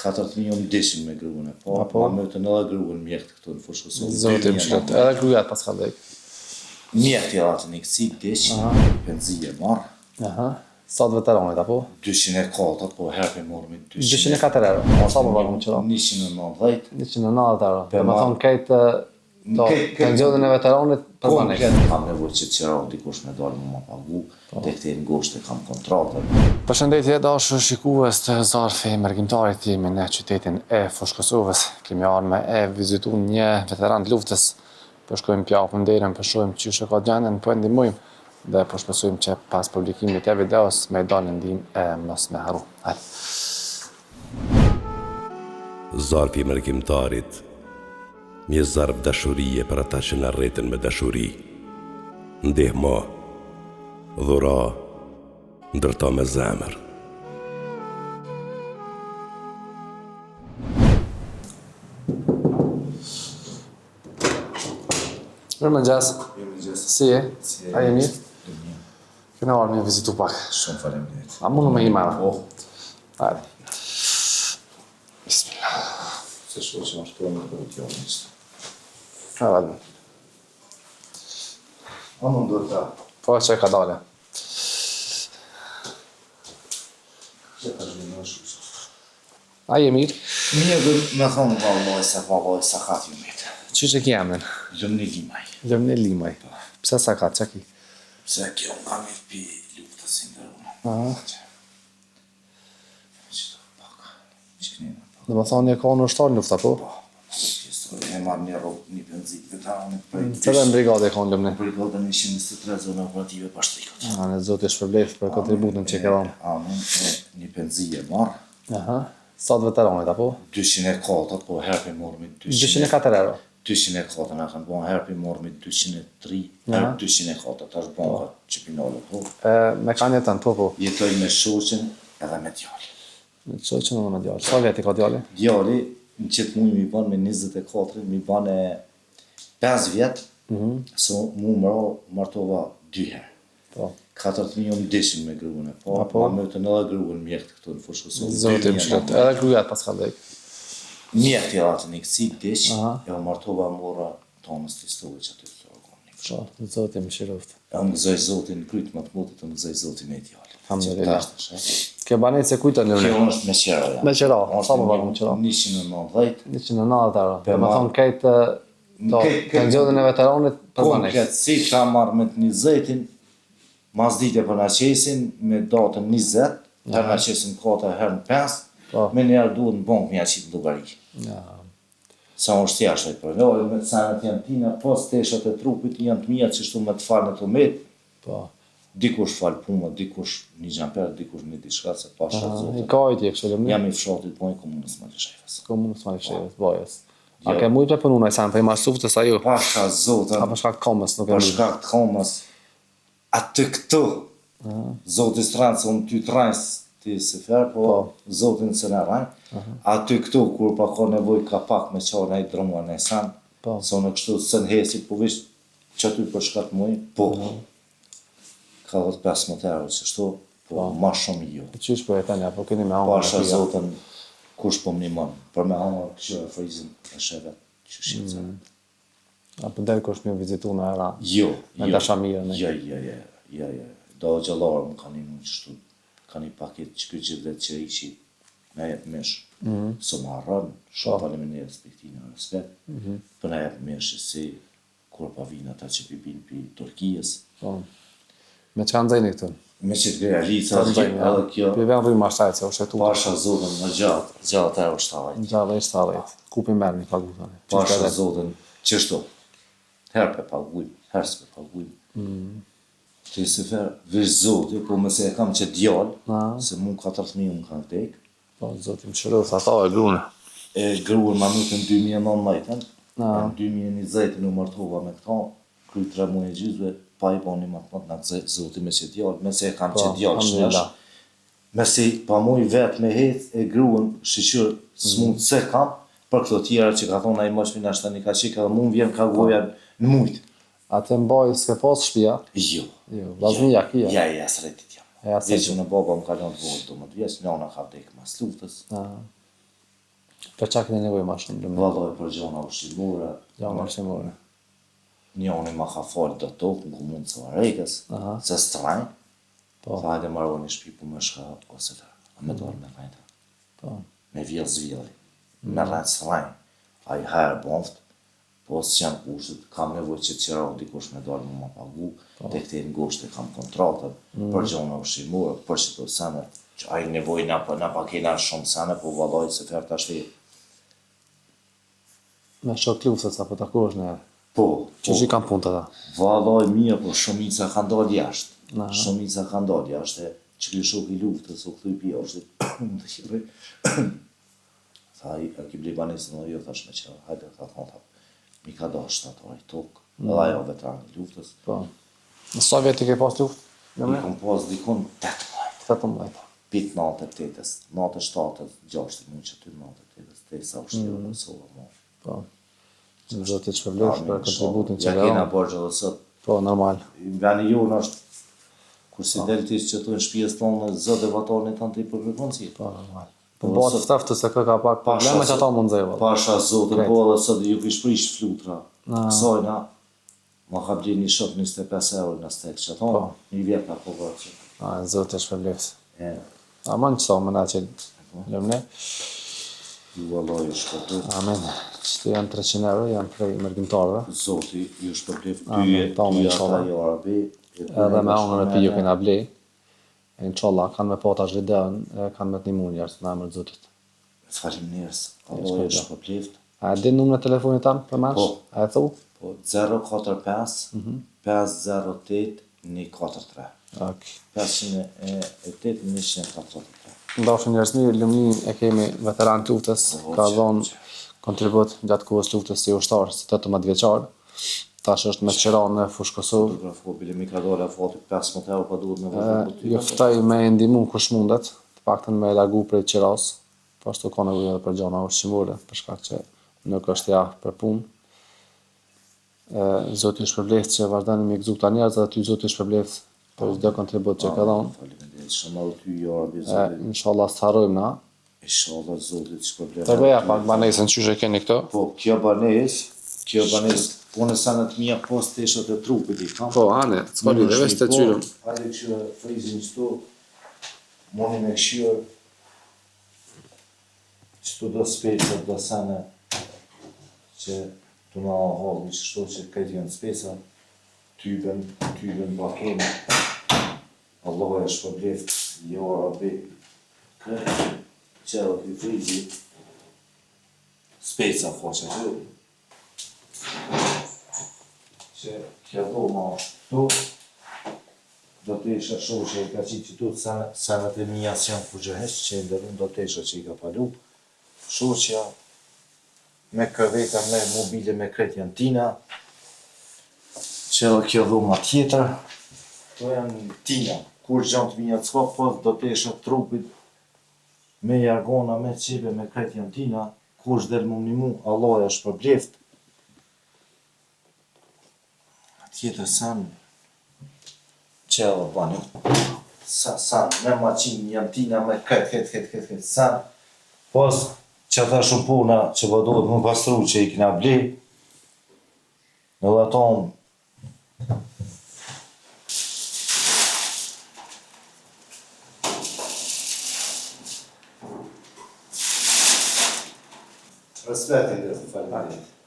4.000 mdeshin me gruën e po, ma mëtën edhe gruën mjekët këtu në fushë Kosovë. Zotim shret, edhe grujat pas ka dhek. Mjekët i atë një kësi, deshin, penzije marë. Sa të veteranit, apo? 204, po herë për morë me 204 euro. Sa më bagëm qëra? 190. 190 euro. Dhe më thonë kejtë pensionin e veteranit për banek. Kam nevojë që të qëra dikush me dalë më pagu, dhe këte në goshte kam kontratën. Përshëndetje dashur shikues të Zarfi Mërgjimtarit, jemi në qytetin e fushë Kosovës. Kemi ardhur e vizitu një veteran të luftës. Po shkojmë pjapëm derën, po shohim çish e ka gjendën, po e ndihmojmë. Dhe po shpresojmë që pas publikimit të videos me dalë ndihmë e mos me harru. Hajde. Zarfi Mërgjimtarit, një zarf dashurie për ata që na rreten me dashuri. Ndihmo, dhura, ndërto me zemër. Mirëmëngjes. Si je? A je mirë? Kena ardhur me vizitu pak. Shumë faleminderit. A mundu me imara? Hajde. Bismillah. Se shko që më shpërë me kërët jo njështë. Hajde. A më ndër ta? Po që ka dale? Që ka zhvime në shumë. A je mirë? Një gërë me thonë valoj sa ka t'ju metë. Qështë e ki emnin? Lëmni Limaj. Lëmni Limaj. Pse sa ka, që ki? Pse kjo nga mirë pi luftës i ndërëunë. Qëto paka, qënina paka. Dhe më thonë një ka në ushtar lufta, po? E marrë një rogë, një benzit, veteranit për e Cële në brigade e konë lëmni? Brigadën 123 zona operative pashtrikot. Në zotë i shpërblev për kontributën që ke dhamë. Amen, një benzije marrë. Sa të veteranit, apo? 204, po herë për morë me 204 euro. 204, nga kanë bon herë për morë me 203, herë 204, ta është bon ka qëpinole, po. Me kanë jetën, po. Jetoj me shoqen edhe me djali. Me shoqen edhe me djali. Sa vjeti ka djali? Djali, në qëtë mujë mi ban me 24, mi ban e 5 vjetë, so mu martova 2 herë. Po. 4.000 mdeshin me gruën e po, ma mëtën edhe gruën mjekët këtu në fushë Kosovë. Zotim shret, edhe grujat pas ka dhek. Mjekët i atë një kësi, desh, e martova mora Thomas Tistovi që aty të orgonin. Po, zotim shiroft. E më gëzoj zotin kryt më të motit, e më gëzoj zotin e ideali. Alhamdulillah. Ke banet se kujta në Kjo është me qera, ja. Me qera, sa më bagëm qera? 190. 190 euro. Dhe më thonë kejtë pensionin e veteranit për banek. Konkret, si ka marrë me të 20-in, mas dite për në qesin, me datën 20, herë në qesin 4, herë në 5, me njerë duhet në bankë mja qitë në lugari. Sa më është jashtë e përlojë, me të sanët janë tina, pas teshat e trupit janë të mija që shtu me të falë në të metë, dikush falë puma, dikush një gjamper, dikush një dishka, se pasha zotë. I kajt je kështë lëmni? Jam i fshatit pojnë komunës Malishevës. Komunës Malishevës, bajës. A ke mujtë me pënuna i sanë, për i marsuftës a ju? Pasha zotën. A për shkak të komës, nuk e për shkak të komës. Atë këtu, zotë i stranë, se unë ty të rajnës ti se ferë, po zotin se në rajnë. Aty këtu, kur pa ka nevoj ka pak me qarë e i drëmua në i sanë, se unë kështu së në hesi, po vishë që aty për shkak të mujë, po, ka 15 euro që shtu, po, ma shumë jo. Qysh për e tanja, po keni me hangër Pasha zotën, kush po më një mënë, për me hangër kështu e frizin e shevet, që shqipë zërë. A për delë kush me vizitu në era? Jo. Me dashamirën? Jo. Do gjallarë më kanë një qështu, kanë një paket që këtë gjithë dhe që ishi me jetë mesh. Së më harën, shumë paleminirë respektinë në respekt, për në jetë mesh si kur pa vinë ata që pipin për Turkijës. Me që kanë zajni këtu? Me që të greja lica, edhe kjo. Për venë rrëj marshtajt, se u shetu. Pasha zotën në gjatë e u shtalajt. Gjatë e shtalajt. Kupi merë një pagutën. Pasha zotën, qështu, herë për pagujmë, herës për pagujmë. Që se ferë, vish zotë, po mëse e kam që djallë, se mu 4.000 më kanë vdekë. Po, zotë më shërëth, ata e grunë. E gruën ma nukën 2019, në 2020 në martova me këta, kry 3 muaj e gjizve, pa i bani matë në zotë me që djallë, mëse e kam që djallë shnesh, mëse pa muj vetë me hecë, e gruën shqyqyrë s'mund se kam, për këto tjera që ka thonë a i moshmi në ashtani ka qika, dhe mund vjen ka goja në mujtë. A të mbaj s'ke pas shpia? Jo. Vazhmi ja? Ja, sretit jam. Dhe që në baba më kalon të vojtë do më të vjesë, njona ka vdekë mas luftës. Për çka keni nevojë më shumë? Valloj për gjona ushqimore. Gjona ushqimore. Njoni ma ka falë do tokë në komunë së Varekës, se strajnë. Po. Tha hajde marroni shtëpi po më shka ose të. A me dorë me vajta. Po. Me vjellë zvjelli. Me rrënë strajnë. A i herë bonft, po së janë kushtet, kam nevojë që të qëra dikush me dorë më pagu, te këte në goshte kam kontratët, për gjona ushqimore, për që të sene, që a i nevojë na pa kena shumë sene, po valloj se të herë të ashtë Me shok luftës apo takosh në po. që kam punë ata? Valloj mirë, po shumica ka ndalë jashtë. Shumica ka ndalë jashtë, që kërë shok i luftës, u këthuj pia, është të shqipëri. Tha, a ki blej banesën dhe jo, thash me qëra, hajde, ka thonë, mi ka do shtator i tokë, edhe ajo veteran i luftës. Po. Në sa vjetë i ke pas luftë? I kom pas dikun 18. 18. Pit 98-ës, 97-ës, 6 mund që ty 98-ës, te sa ushtirë në Kosovë, mo. Po. Në zotit shpërblesh për kontributin që ja kena borgjë dhe sot. Po, normal. Veni ju në është, kur si deltis që tu në shpijes tonë, zot e vatorni të anti për përkonci. Po, normal. Po, bëtë fteftë se kë ka pak probleme që ata mund zëjë. Pasha zotë, po edhe sot ju kish prish flutra. Kësojna, ma ka bli një shok 25 euro në stek që tonë, një vjetë ka po bërë që. A, zotit shpërblesh. A, man që sa më na që lëmne. Ju valloj ju shpërblev. Amen. Që janë 300 euro, janë prej mërgjimtarëve. Zoti ju shpërblev, ty ata jo arabi. Edhe me onër e pi ju kena blej. Inshallah, kanë me pata zhvidën, kanë me të një mund njerës në emër zotit. Falim njerës, Allah ju shpërblev. A e din numër e telefonit tamë për mesh? Po. A e thu? Po, 045 508 143. Ok. 508 143. Ndashën njerëz mirë, lumni e kemi veteran të luftës, ka dhënë kontribut gjatë kohës luftës si ushtar, si 18 vjeçar. Tash është me qëra në fushë Kosovë. Fotografu, bile mi ka dole foti 15 euro pa duhet me vëzë. Jo ftoj me ndihmu kush mundet, të paktën me largu prej qëras, po ashtu ka nevojë edhe për gjona ushqimore, për shkak që nuk është ja për punë. Zoti ju shpërbleft që vazhdoni me gëzuar këta njerëz, edhe ty Zoti ju shpërbleft për çdo kontribut që ka dhënë. Faleminderit shumë edhe ty jo Arabi Zoti. Inshallah të harrojmë na. Inshallah Zoti të shpërbleft. Të veja pak banesën çysh e keni këto? Po, kjo banes, punë sa në të mia post teshat e trupit i kam. Po, ane, s'ka lidhje, veç të qyrëm. Hajde që frizin qëtu, moni me këshirë, qëtu do spesat do sene, që të na halë një qështu që këtë janë spesa, tyben bakene, Allah e shpërbleft, jo Arabi, këtë qërë të frizi, spesa foshe që, që kjo do ma është tu, do të isha shohë që i ka qitë që tu senet e mija që janë përgjëhesh, që i ndërën do të isha që i ka palu, shohë që me kërveta, me mobile, me kret janë tina, që edhe kjo dhuma tjetër, to janë tina, kur gjanë të mija të s'ka, po do të isha trupit, me jargona, me qipe, me kret janë tina, kur shdel mu një mu, Allah e shpërbleft, tjetër sen, që edhe bani, sen, me maqin, jantina, me këtë, sen, pos, që ata shumë puna, që vëdohet më pastru që i kina bli, edhe ato, Respekt e dhe, faleminderit.